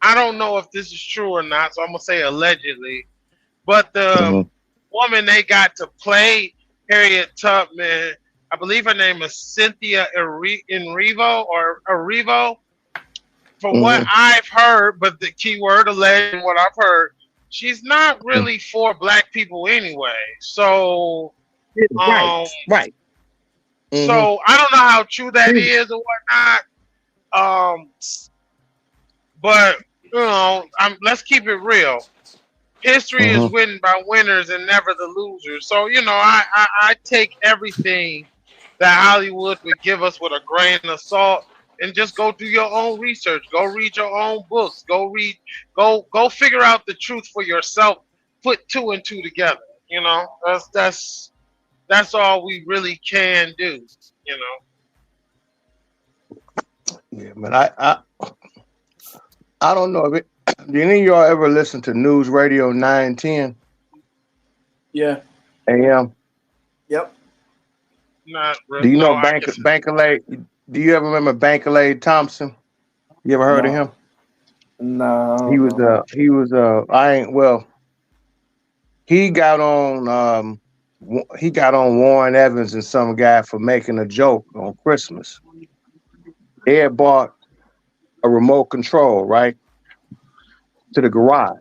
I don't know if this is true or not, so I'm gonna say allegedly. But the woman they got to play Harriet Tubman, I believe her name is Cynthia Erivo. From what I've heard, but the keyword alleged, what I've heard, she's not really for black people anyway. So, right. So I don't know how true that is or whatnot. But you know, let's keep it real. History is written by winners and never the losers. So you know, I take everything that Hollywood would give us with a grain of salt, and just go do your own research. Go read your own books. Go figure out the truth for yourself. Put two and two together. You know, that's That's all we really can do. You Yeah, man. I don't know if it. Do any of y'all ever listen to News Radio 910 Yeah. AM? Yep. not Do you no. know I guess Bankalay? Do you ever remember Bankalay Thompson? You ever heard of him? No. No. I don't know. I ain't well. He got on he got on Warren Evans and some guy for making a joke on Christmas. They had bought a remote control, right, to the garage.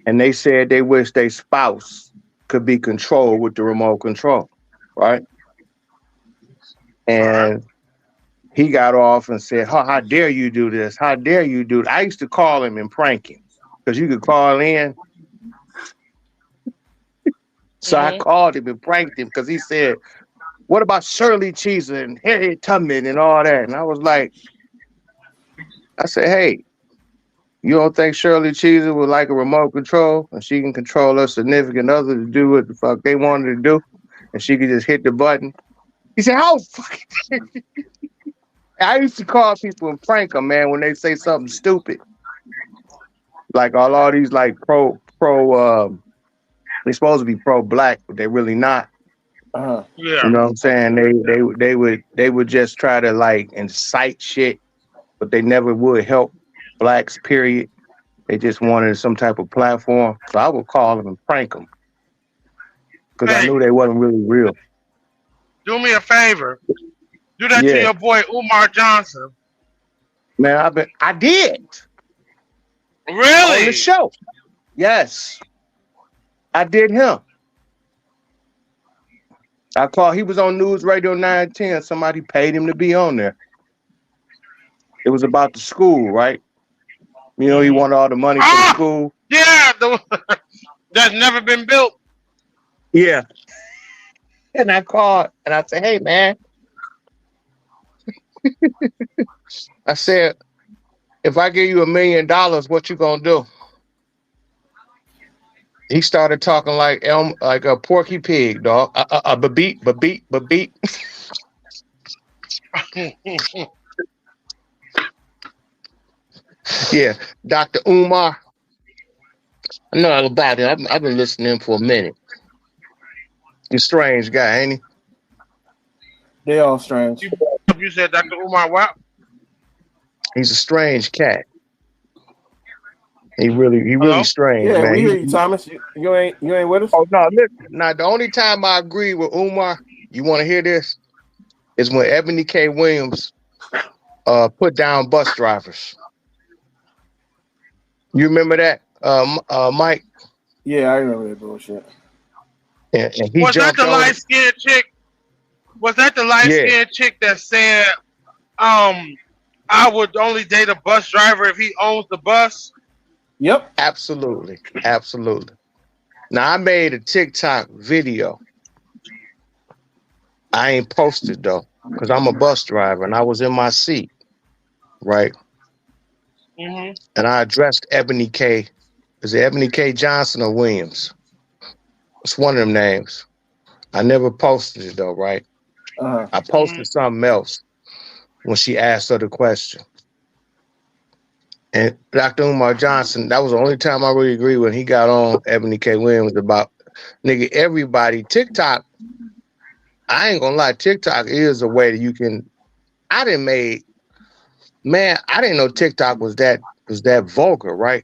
And they said they wish their spouse could be controlled with the remote control, right? all right. And he got off and said, how dare you do this? How dare you do it? I used to call him and prank him because you could call in. So I Mm-hmm. called him and pranked him because he said, what about Shirley Cheeser and Harriet Tubman and all that? And I said, hey, you don't think Shirley Cheeser would like a remote control and she can control her significant other to do what the fuck they wanted to do and she could just hit the button? He said, how fucking. I used to call people and prank them, man, when they say something stupid. Like all these like they're supposed to be pro black, but they're really not. Uh-huh. You Yeah. know what I'm saying? They would just try to like incite shit, but they never would help blacks, period. They just wanted some type of platform. So I would call them and prank them because I Hey, knew they wasn't really real. do me a favor. Do that to Yeah, your boy Umar Johnson. man, I did on the Really? show. Yes, I did him. I called. He was on News Radio 910. Somebody paid him to be on there. It was about the school, right? You know, he Mm-hmm. wanted all the money for the Ah, school. yeah. That's never been built. Yeah. And I called and I said, hey, man, I said, if I give you $1 million, what you gonna do? He started talking like like a Porky Pig, dog. Beep, beep, beep. Yeah, Dr. Umar. I know all about it. I've been listening to him for a minute. He's a strange guy, ain't he? They all strange. You said Dr. Umar what? He's a strange cat. He really Hello? strange, Yeah, man. we hear you, Thomas. You ain't with us? Oh no, listen. Now the only time I agree with Umar, you want to hear this, is when Ebony K. Williams put down bus drivers. You remember that, Mike? Yeah, I remember that bullshit. And he Was that jumped the on. light skinned chick? Was that the light Yeah, skinned chick that said, um, I would only date a bus driver if he owns the bus? Yep. absolutely, absolutely. Now I made a TikTok video. I ain't posted though, because I'm a bus driver and I was in my seat, right? Mm-hmm. And I addressed Ebony K. Is it Ebony K. Johnson or Williams? It's one of them names. I never posted it though, right? Uh-huh. I Mm-hmm. posted something else when she asked her the question. And Dr. Umar Johnson, that was the only time I really agree when he got on Ebony K. Williams about nigga, everybody, TikTok, I ain't gonna lie, TikTok is a way that you can I didn't made man, I didn't know TikTok was that vulgar, right?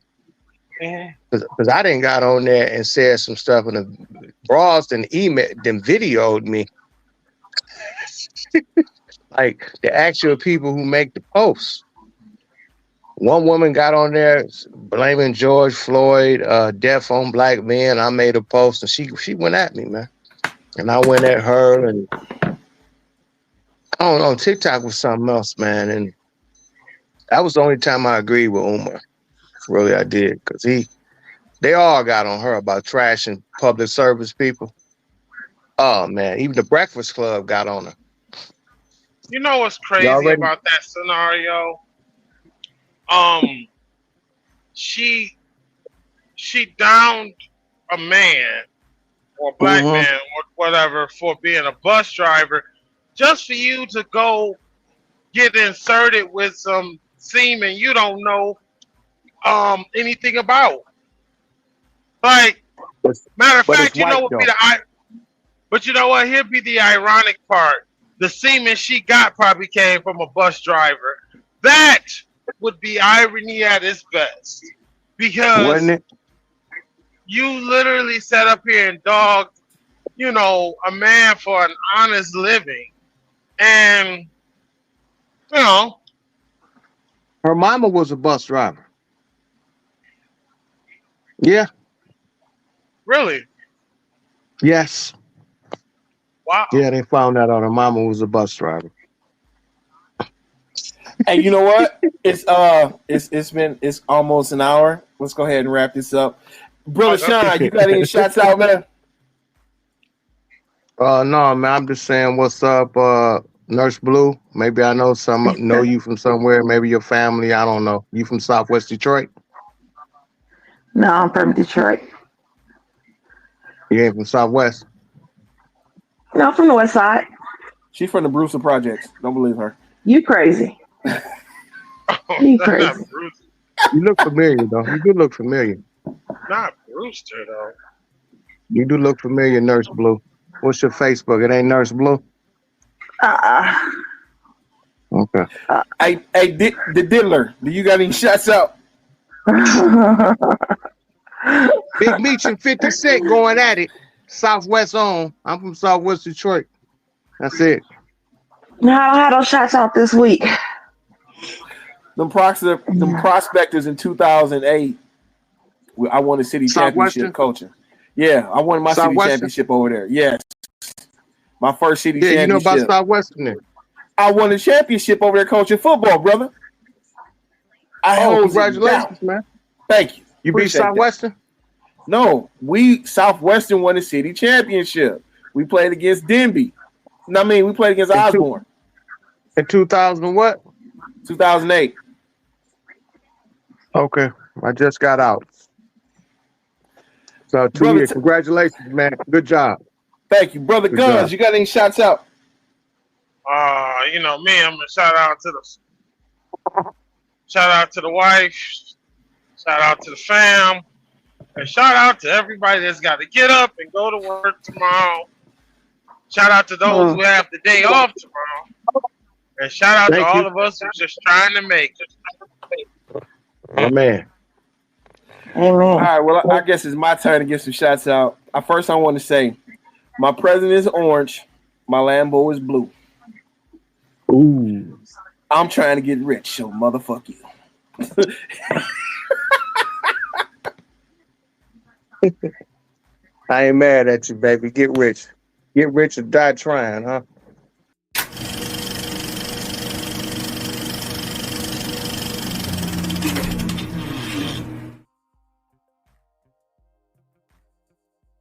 Mm-hmm. Because I didn't got on there and said some stuff and the bras then videoed me like the actual people who make the posts. One woman got on there blaming George Floyd, death on black men. I made a post and she went at me, man. And I went at her and I don't know, TikTok was something else, man. And that was the only time I agreed with Umar. Really, I did. Because they all got on her about trashing public service people. Oh, man. Even the Breakfast Club got on her. You know what's You crazy already? about that scenario? Um, she she downed a man or black man or whatever for being a bus driver, just for you to go get inserted with some semen you don't know anything about. Like, matter of But it's fact, you know white what be though. but you know what? Here be the ironic part. The semen she got probably came from a bus driver. That would be irony at its best. Wasn't Because it? you literally sat up here and dogged, a man for an honest living. And, you know, Her mama was a bus driver. Yeah. really, Yes. wow. Yeah, they found out her mama was a bus driver. Hey, you know what? It's almost an hour. Let's go ahead and wrap this up. Brother Sean, you got any shots out, man? No, man, I'm just saying what's up, Nurse Blue. Maybe I know you from somewhere, maybe your family, I don't know. You from Southwest Detroit? No, I'm from Detroit. You ain't from Southwest? No, I'm from the West Side. She's from the Brewster Projects. Don't believe her. You crazy. You That's not crazy. Brewster. You look familiar though. You do look familiar. Not Brewster, though. You do look familiar, Nurse Blue. What's your Facebook? It ain't Nurse Blue? Uh-uh. Okay. Hey, the Diddler, do you got any shots out? Big Meech and 50 Cent going at it. Southwest on. I'm from Southwest Detroit. That's it. No, I don't have those shots out this week. Them prospectors in 2008. I won a city championship coaching. Yeah, I won my city championship over there. Yes. My first city championship. You know about Southwestern then? I won a championship over there coaching football, brother. Congratulations, man. Thank you. You beat Southwestern? That. No, Southwestern won the city championship. We played against Denby. We played against Osborne. In 2000 what? 2008. Okay. I just got out. So 2 years. Congratulations, man. Good job. Thank you. Brother Good Guns, job. You got any shots out? Me, I'm gonna shout out to the wife, shout out to the fam, and shout out to everybody that's got to get up and go to work tomorrow. Shout out to those who have the day off tomorrow. And shout out to all of us who's just trying to make it. Amen. Amen. All right, well, I guess it's my turn to get some shots out. First, I want to say, my president is orange, my Lambo is blue. Ooh. I'm trying to get rich, so motherfuck you. I ain't mad at you, baby. Get rich. Get rich or die trying, huh?